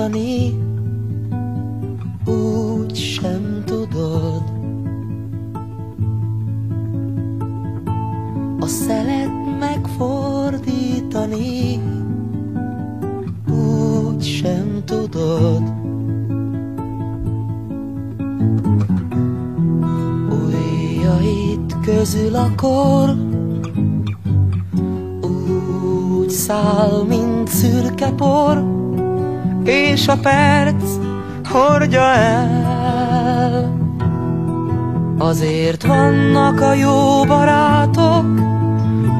fordítani, úgy sem tudod. A szelet megfordítani, úgy sem tudod. Ujjaid közül a kor úgy száll, mint szürke por, és a perc hordja el. Azért vannak a jó barátok,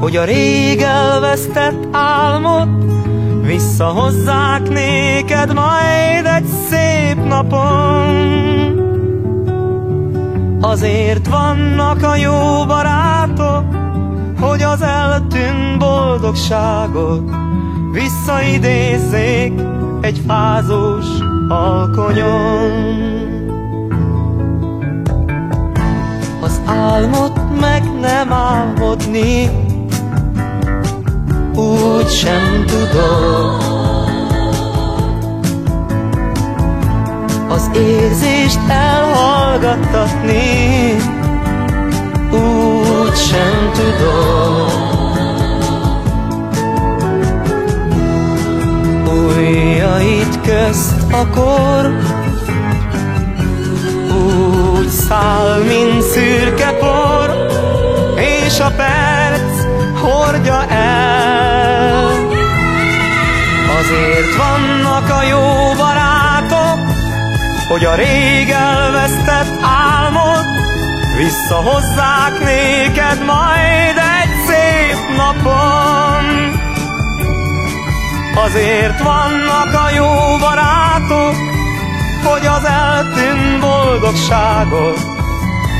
hogy a rég elvesztett álmot visszahozzák néked majd egy szép napon. Azért vannak a jó barátok, hogy az eltűnt boldogságot visszaidézzék egy fázós alkonyon. Az álmot meg nem álmodni, úgy sem tudod. Az érzést elhallgattatni, úgy sem tudod. Ujjaid közt a kor úgy száll, mint szürke por, és a perc hordja el. Azért vannak a jó barátok, hogy a rég elvesztett álmot visszahozzák néked majd egy szép napon. Azért vannak a jó barátok, hogy az eltűnt boldogságot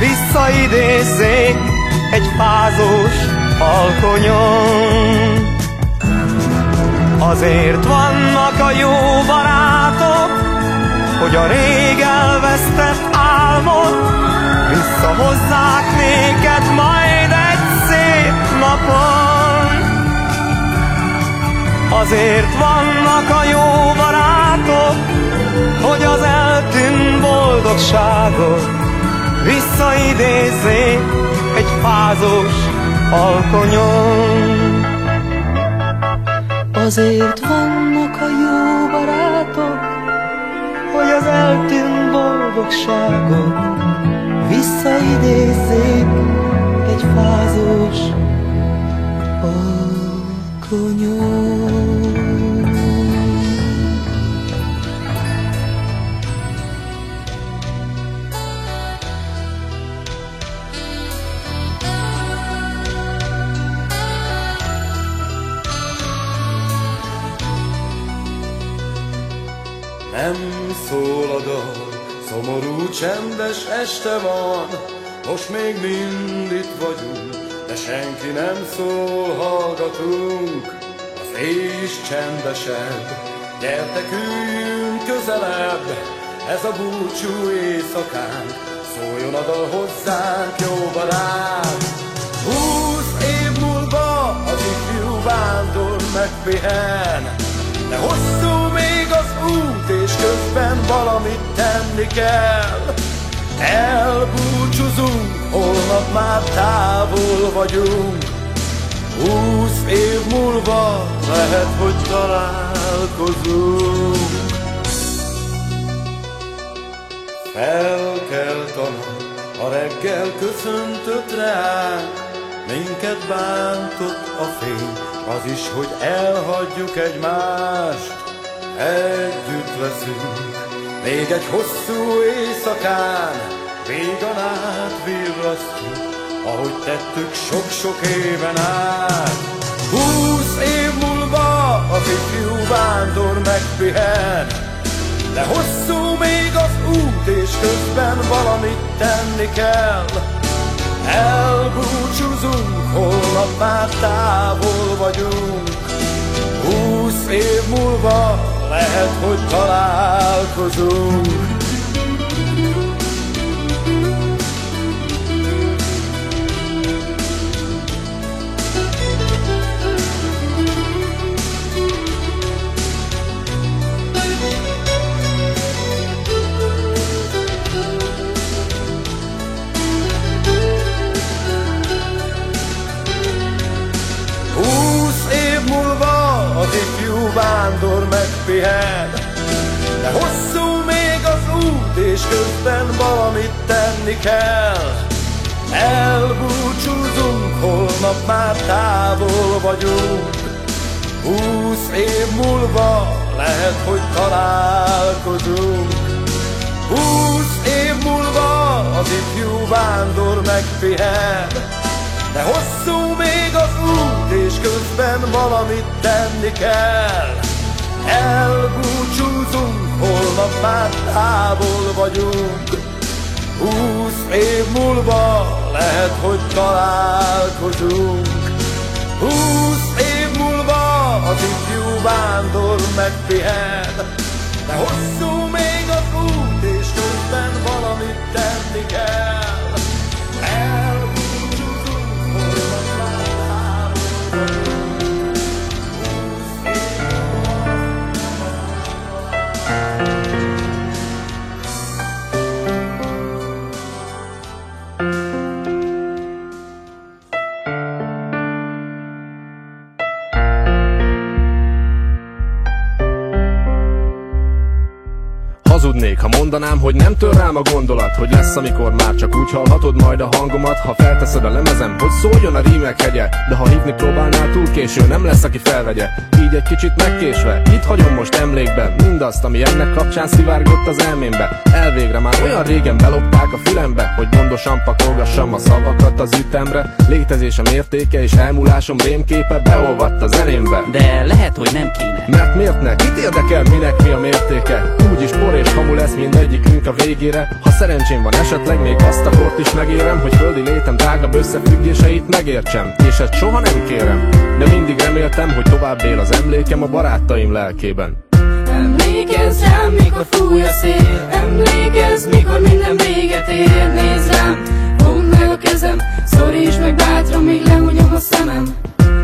visszaidézzék egy fázós alkonyon. Azért vannak a jó barátok, hogy a rég elvesztett álmot visszahozzák néked majd egy szép napon. Azért vannak a jó barátok, hogy az eltűnt boldogságot visszaidézzék egy fázós alkonyon. Azért vannak a jó barátok, hogy az eltűnt boldogságot visszaidézzék egy fázós alkonyon. Nem szól a dal, szomorú, csendes este van, most még mind itt vagyunk, de senki nem szól, hallgatunk. Az éj is csendesebb, gyertek üljünk közelebb, ez a búcsú éjszakán, szóljon a dal hozzánk, jó barát. 20 év múlva az ifjú vándor megpihen, de hosszú még az út, és közben valamit tenni kell. Elbúcsúzunk, holnap már távol vagyunk. 20 év múlva lehet, hogy találkozunk. Felkelt a nap, a reggel köszöntött ránk, minket bántott a fény, az is, hogy elhagyjuk egymást. Együtt leszünk még egy hosszú éjszakán, vígan átvirrasztjuk, ahogy tettük sok-sok éven át. 20 év múlva az ifjú vándor megpihen, de hosszú még az út, és közben valamit tenni kell. Elbúcsúzunk, holnap már távol vagyunk. 20 év múlva lehet, hogy találkozunk. és közben valamit tenni kell. Elbúcsúzunk, holnap már távol vagyunk. 20 év múlva lehet, hogy találkozunk. 20 év múlva az ifjú vándor megpihen, de hosszú még az út, és közben valamit tenni kell. Elbúcsúzunk, holnap már távol vagyunk. 20 év múlva lehet, hogy találkozunk. 20 év múlva az ifjú vándor megpihen, de hosszú még az út, és közben valamit tenni kell. Elbúcsúzunk, holnap már távol vagyunk. 20 év Hazudnék, ha mondanám, hogy nem tör rám a gondolat, hogy lesz, amikor már csak úgy hallhatod majd a hangomat. Ha felteszed a lemezem, hogy szóljon a rímek hegye, de ha hívni próbálnál, túl késő, nem lesz, aki felvegye. Így egy kicsit megkésve, itt hagyom most emlékben mindazt, ami ennek kapcsán szivárgott az elmémbe. Elvégre már olyan régen belopták a fülembe, hogy gondosan pakolgassam a szavakat az ütemre. Létezésem értéke és elmúlásom rémképe beolvadt a zenémbe. De lehet, hogy nem kéne. Mert miért ne? Kit érdekel, minek mi a mértéke? Úgyis por és hamu lesz mindegyikünk a végére. Ha szerencsém van, esetleg még azt a kort is megérem, hogy földi létem tágabb összefüggéseit megértsem. És ezt soha nem kérem, de mindig reméltem, hogy tovább él az emlékem a barátaim lelkében. Emlékezz rám, mikor fúj a szél. Emlékezz, mikor minden véget ér. Nézd rám, fogd meg a kezem, szorítsd meg bátran, míg lehunyom a szemem.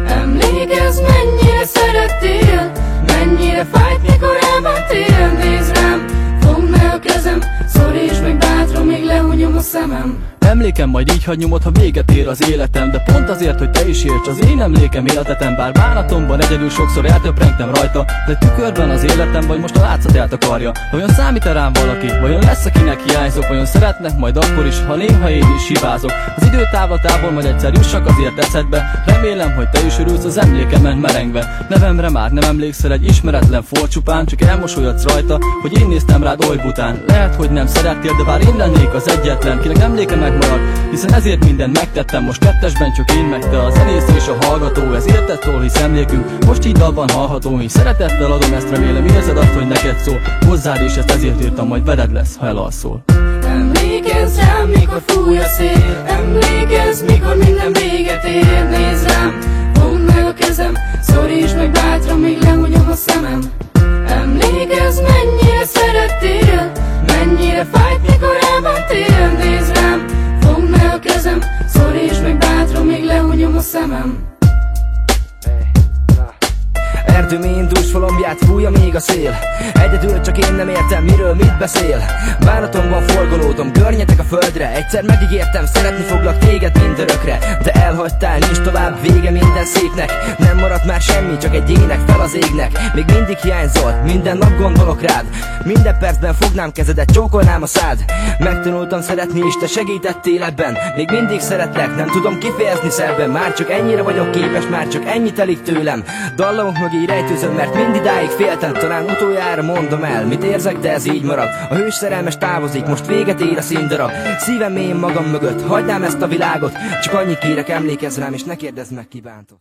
Emlékezz, mennyire szerettél, mennyire fájt, mikor elmentél. Nézd rám, fogd meg a kezem, szorítsd meg bátran, míg lehunyom a szemem. Emlékem majd így hagy nyomod, ha véget ér az életem, de pont azért, hogy te is érts, az én emlékem életetem. Bár bánatomban egyedül sokszor eltöprengtem rajta, de tükörben az életem, vagy most a látszat eltakarja. Vajon számít-e rám valaki? Vajon lesz, akinek hiányzok? Vajon szeretnek majd akkor is, ha néha én is hibázok? Az időtávlatából majd egyszer jussak azért eszedbe. Remélem, hogy te is örülsz az emlékemen merengve. Nevemre már nem emlékszel, egy ismeretlen forcsupán, csak elmosolyodsz rajta, hogy én néztem rád oly bután. Lehet, hogy nem szerettél, de bár én lennék az egyetlen, kinek emléke megmarad, hiszen ezért mindent megtettem. Most kettesben csak én meg te, a zenész és a hallgató. Ez érted szól, hisz emlékünk most így dalban hallható. Így szeretettel adom ezt, remélem érzed azt, hogy neked szól. Hozzád és ezt ezért írtam, majd veled lesz, ha elalszol. Emlékezz rám, mikor fúj a szél. Emlékezz, mikor minden véget ér. Nézd rám, fogd meg a kezem, szorítsd meg bátran, míg lehunyom a szemem. Emlékezz, mennyire szerettél, mennyire fájt, mikor elmentél. Nézd rám, fogd meg a kezem, szorítsd meg bátran, míg lehunyom a szemem. Erdőmény dúsfalombját fújja még a szél. Egyedül csak én nem értem, miről mit beszél. Bánatomban forgolódom, görnyetek a földre. Egyszer megígértem, szeretni foglak téged mindörökre. De elhagytál, nincs tovább vége minden szépnek. Nem maradt már semmi, csak egy ének fel az égnek. Még mindig hiányzol, minden nap gondolok rád. Minden percben fognám kezedet, csókolnám a szád. Megtanultam szeretni és te segítettél ebben. Még mindig szeretlek, nem tudom kifejezni szebben. Már csak ennyire vagyok képes, már csak ennyit telik tőlem. Dallamok mögé rejtőzöm, mert mindidáig féltem. Talán utoljára mondom el, mit érzek, de ez így marad. A hős szerelmes távozik, most véget ér a színdarab. Szívem mélyén magam mögött, hagynám ezt a világot. Csak annyit kérek, emlékezz rám, és ne kérdezz meg, ki bántott.